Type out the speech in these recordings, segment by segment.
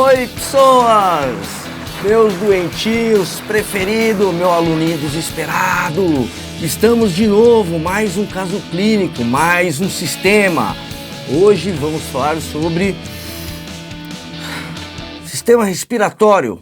Oi, pessoas! Meus doentinhos preferidos, meu aluninho desesperado. Estamos de novo, mais um caso clínico, mais um sistema. Hoje vamos falar sobre sistema respiratório.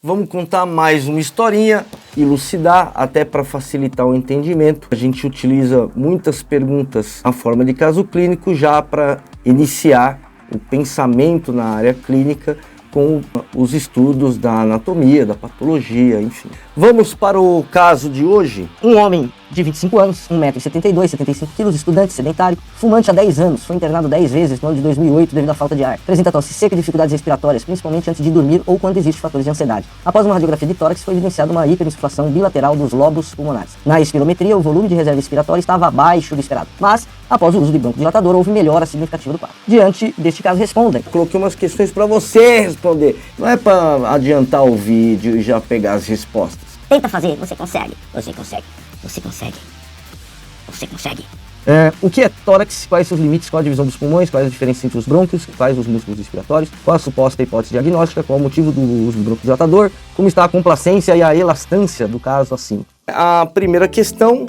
Vamos contar mais uma historinha, elucidar, até para facilitar o entendimento. A gente utiliza muitas perguntas na forma de caso clínico já para iniciar o pensamento na área clínica com os estudos da anatomia, da patologia, enfim. Vamos para o caso de hoje. Um homem de 25 anos, 1,72 m, 75 kg, estudante, sedentário, fumante há 10 anos, foi internado 10 vezes no ano de 2008 devido à falta de ar. Apresenta tosse seca e dificuldades respiratórias, principalmente antes de dormir ou quando existem fatores de ansiedade. Após uma radiografia de tórax, foi evidenciada uma hiperinsuflação bilateral dos lobos pulmonares. Na espirometria, o volume de reserva respiratória estava abaixo do esperado, mas, após o uso de broncodilatador, houve melhora significativa do quadro. Diante deste caso, respondem. Coloquei umas questões para você responder. Não é para adiantar o vídeo e já pegar as respostas. Tenta fazer, você consegue. Você consegue. Você consegue. Você consegue. O que é tórax? Quais seus limites? Qual a divisão dos pulmões? Quais a diferença entre os brônquios? Quais os músculos respiratórios? Qual a suposta hipótese diagnóstica? Qual o motivo do uso do broncodilatador? Como está a complacência e a elastância do caso assim? A primeira questão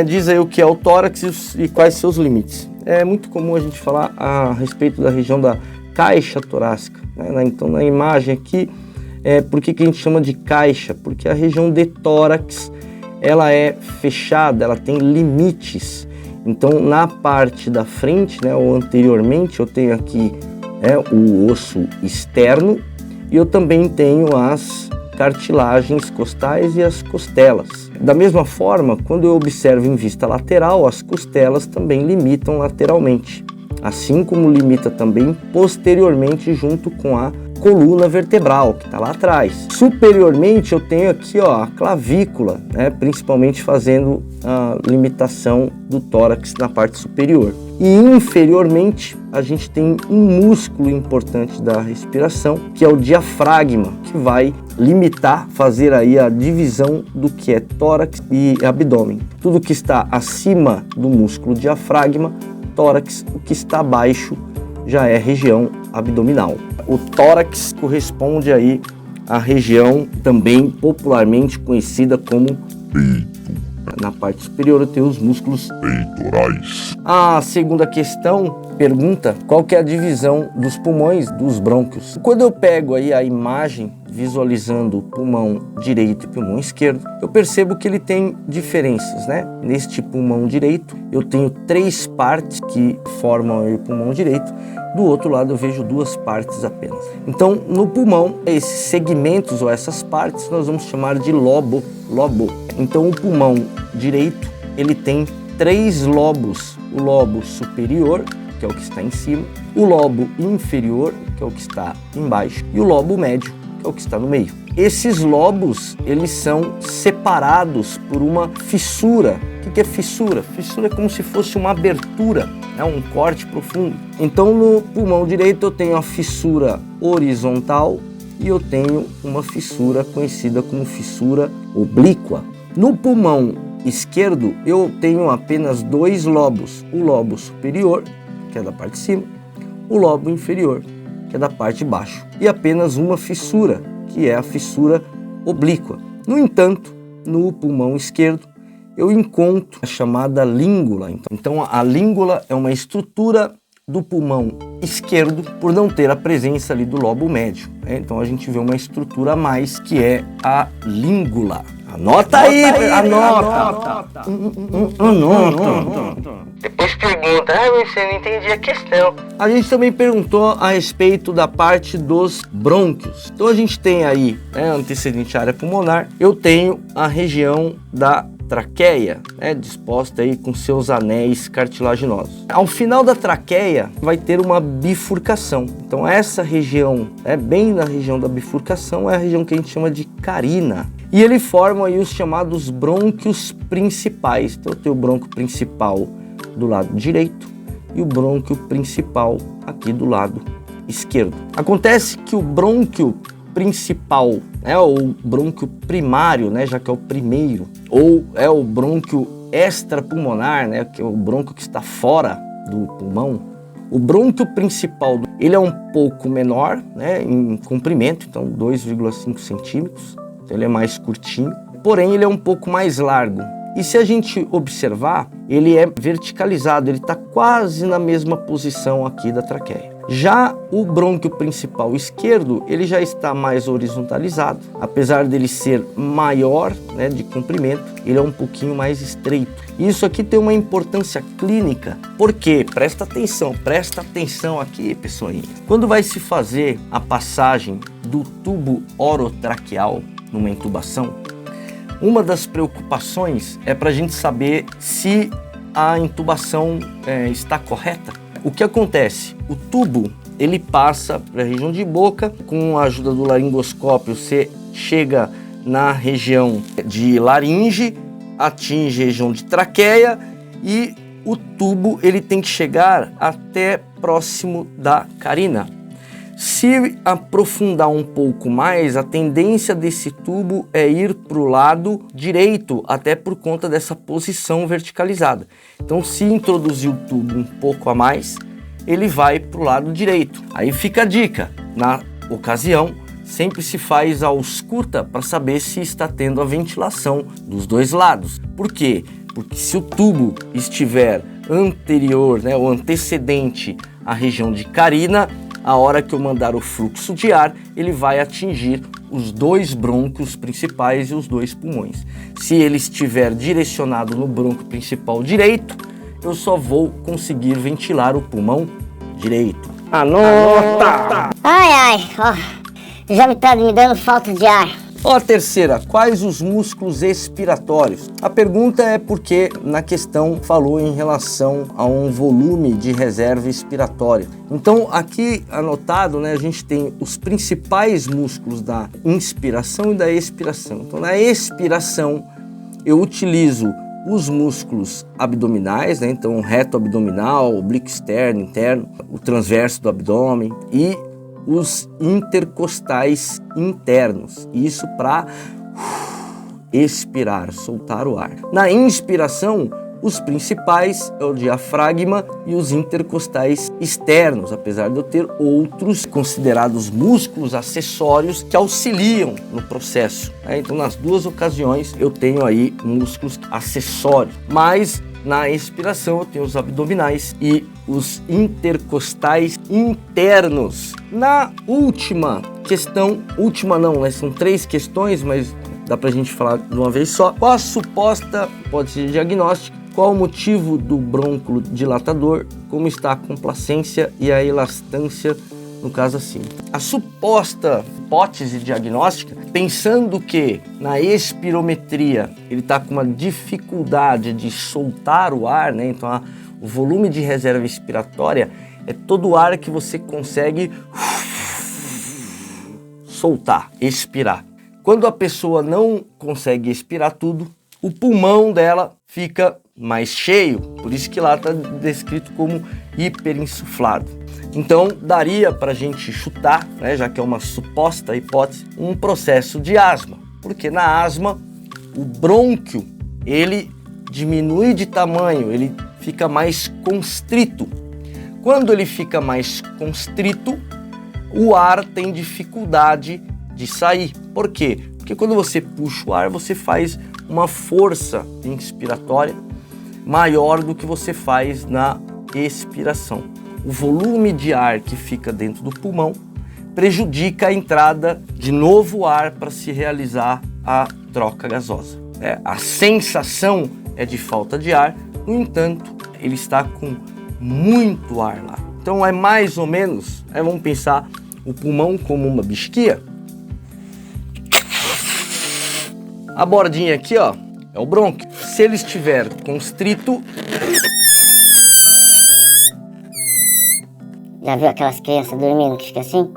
diz aí o que é o tórax e quais seus limites. É muito comum a gente falar a respeito da região da caixa torácica, né? Então na imagem aqui, por que a gente chama de caixa? Porque a região de tórax ela é fechada, ela tem limites. Então na parte da frente, né, ou anteriormente, eu tenho aqui o osso externo e eu também tenho as cartilagens costais e as costelas. Da mesma forma, quando eu observo em vista lateral, as costelas também limitam lateralmente, assim como limita também posteriormente junto com a coluna vertebral, que está lá atrás. Superiormente eu tenho aqui a clavícula, né, principalmente fazendo a limitação do tórax na parte superior. E inferiormente a gente tem um músculo importante da respiração, que é o diafragma, que vai limitar, fazer aí a divisão do que é tórax e abdômen. Tudo que está acima do músculo diafragma, tórax, o que está abaixo já é região abdominal. O tórax corresponde aí à região também popularmente conhecida como peito. Na parte superior eu tenho os músculos peitorais. A segunda questão pergunta qual que é a divisão dos pulmões dos brônquios. Quando eu pego aí a imagem visualizando o pulmão direito e o pulmão esquerdo, eu percebo que ele tem diferenças, né? Neste pulmão direito eu tenho 3 partes que formam o pulmão direito. Do outro lado eu vejo 2 partes apenas. Então no pulmão, esses segmentos ou essas partes nós vamos chamar de lobo. Então o pulmão direito ele tem 3 lobos. O lobo superior, que é o que está em cima, o lobo inferior, que é o que está embaixo, e o lobo médio, que é o que está no meio. Esses lobos eles são separados por uma fissura. O que é fissura? Fissura é como se fosse uma abertura, um corte profundo. Então no pulmão direito eu tenho a fissura horizontal e eu tenho uma fissura conhecida como fissura oblíqua. No pulmão esquerdo eu tenho apenas 2 lobos, o lobo superior, que é da parte de cima, o lobo inferior, que é da parte de baixo, e apenas uma fissura, que é a fissura oblíqua. No entanto, no pulmão esquerdo eu encontro a chamada língula. Então a língula é uma estrutura do pulmão esquerdo por não ter a presença ali do lobo médio. Então a gente vê uma estrutura a mais que é a língula. Anota aí, anota. Depois pergunta, você não entendi a questão. A gente também perguntou a respeito da parte dos brônquios. Então a gente tem aí, antecedente à área pulmonar, eu tenho a região da traqueia, disposta aí com seus anéis cartilaginosos. Ao final da traqueia vai ter uma bifurcação. Então essa região, bem na região da bifurcação, é a região que a gente chama de carina. E ele forma aí os chamados brônquios principais. Então eu tenho o brônquio principal do lado direito e o brônquio principal aqui do lado esquerdo. Acontece que o brônquio principal, ou brônquio primário, já que é o primeiro, ou é o brônquio extrapulmonar, que é o brônquio que está fora do pulmão, o brônquio principal Ele é um pouco menor, né, em comprimento, então 2,5 centímetros, então ele é mais curtinho, porém ele é um pouco mais largo. E se a gente observar, ele é verticalizado, ele está quase na mesma posição aqui da traqueia. Já o brônquio principal esquerdo, ele já está mais horizontalizado, apesar dele ser maior, né, de comprimento, ele é um pouquinho mais estreito. Isso aqui tem uma importância clínica, porque presta atenção aqui, pessoinha. Quando vai se fazer a passagem do tubo orotraqueal numa intubação, uma das preocupações é para a gente saber se a intubação está correta. O que acontece? O tubo, ele passa para a região de boca, com a ajuda do laringoscópio você chega na região de laringe, atinge a região de traqueia e o tubo ele tem que chegar até próximo da carina. Se aprofundar um pouco mais, a tendência desse tubo é ir para o lado direito, até por conta dessa posição verticalizada. Então, se introduzir o tubo um pouco a mais, ele vai para o lado direito. Aí fica a dica, na ocasião, sempre se faz a ausculta para saber se está tendo a ventilação dos dois lados. Por quê? Porque se o tubo estiver anterior, né, ou antecedente à região de carina, a hora que eu mandar o fluxo de ar, ele vai atingir os dois brônquios principais e os dois pulmões. Se ele estiver direcionado no brônquio principal direito, eu só vou conseguir ventilar o pulmão direito. Anota! Ai, ó, já tá me dando falta de ar. Ó, a terceira, quais os músculos expiratórios? A pergunta é porque na questão falou em relação a um volume de reserva expiratória. Então aqui anotado, né, a gente tem os principais músculos da inspiração e da expiração. Então na expiração eu utilizo os músculos abdominais, né, então reto abdominal, oblíquo externo, interno, o transverso do abdômen e os intercostais internos, isso para expirar, soltar o ar. Na inspiração, os principais é o diafragma e os intercostais externos, apesar de eu ter outros considerados músculos acessórios que auxiliam no processo, né? Então nas duas ocasiões eu tenho aí músculos acessórios, mas na expiração eu tenho os abdominais e os intercostais internos. Na última questão, última não, né? São 3 questões, mas dá pra gente falar de uma vez só. Qual a suposta, pode ser diagnóstica, qual o motivo do brônquio dilatador, como está a complacência e a elastância no caso assim. A suposta hipótese diagnóstica, pensando que na espirometria ele está com uma dificuldade de soltar o ar, né? Então o volume de reserva expiratória é todo o ar que você consegue soltar, expirar. Quando a pessoa não consegue expirar tudo, o pulmão dela fica mais cheio, por isso que lá está descrito como hiperinsuflado. Então daria para a gente chutar, né, já que é uma suposta hipótese, um processo de asma, porque na asma o brônquio ele diminui de tamanho, ele fica mais constrito. Quando ele fica mais constrito, o ar tem dificuldade de sair. Por quê? Porque quando você puxa o ar, você faz uma força inspiratória maior do que você faz na expiração. O volume de ar que fica dentro do pulmão prejudica a entrada de novo ar para se realizar a troca gasosa. A sensação é de falta de ar, no entanto, ele está com muito ar lá. Então é mais ou menos, vamos pensar o pulmão como uma bisquia. A bordinha aqui, ó, é o brônquio. Se ele estiver constrito... Já viu aquelas crianças dormindo que fica assim?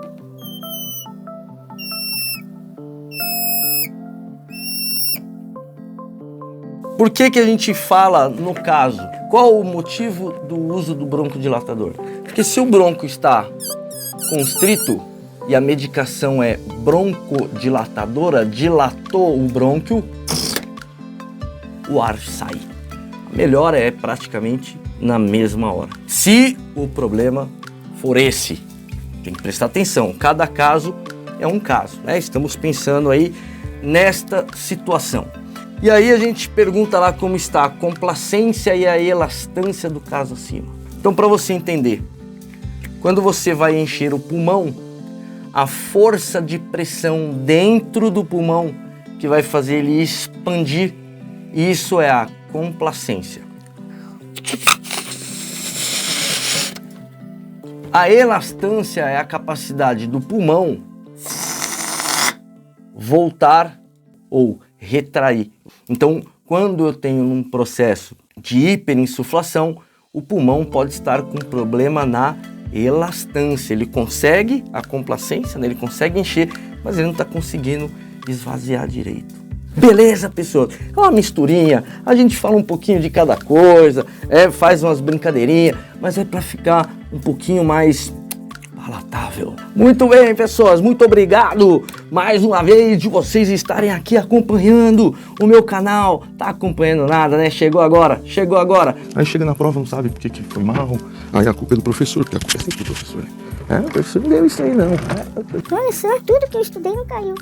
Por que a gente fala no caso? Qual o motivo do uso do broncodilatador? Porque se o bronco está constrito e a medicação é broncodilatadora, dilatou o brônquio, o ar sai. A melhora é praticamente na mesma hora. Se o problema for esse, Tem que prestar atenção, cada caso é um caso, né? Estamos pensando aí nesta situação. E aí a gente pergunta lá como está a complacência e a elastância do caso acima. Então, para você entender, quando você vai encher o pulmão, a força de pressão dentro do pulmão que vai fazer ele expandir, isso é a complacência. A elastância é a capacidade do pulmão voltar ou retrair. Então, quando eu tenho um processo de hiperinsuflação, o pulmão pode estar com problema na elastância. Ele consegue a complacência, né? Ele consegue encher, mas ele não está conseguindo esvaziar direito. Beleza, pessoal? É uma misturinha, a gente fala um pouquinho de cada coisa, faz umas brincadeirinhas, mas é para ficar um pouquinho mais palatável. Muito bem, pessoas, muito obrigado mais uma vez de vocês estarem aqui acompanhando o meu canal. Tá acompanhando nada, né? Chegou agora. Aí chega na prova, não sabe por que foi mal, aí a culpa é do professor, porque a culpa é sempre do professor. O professor não deu isso aí, não. Professor, tudo que eu estudei não caiu.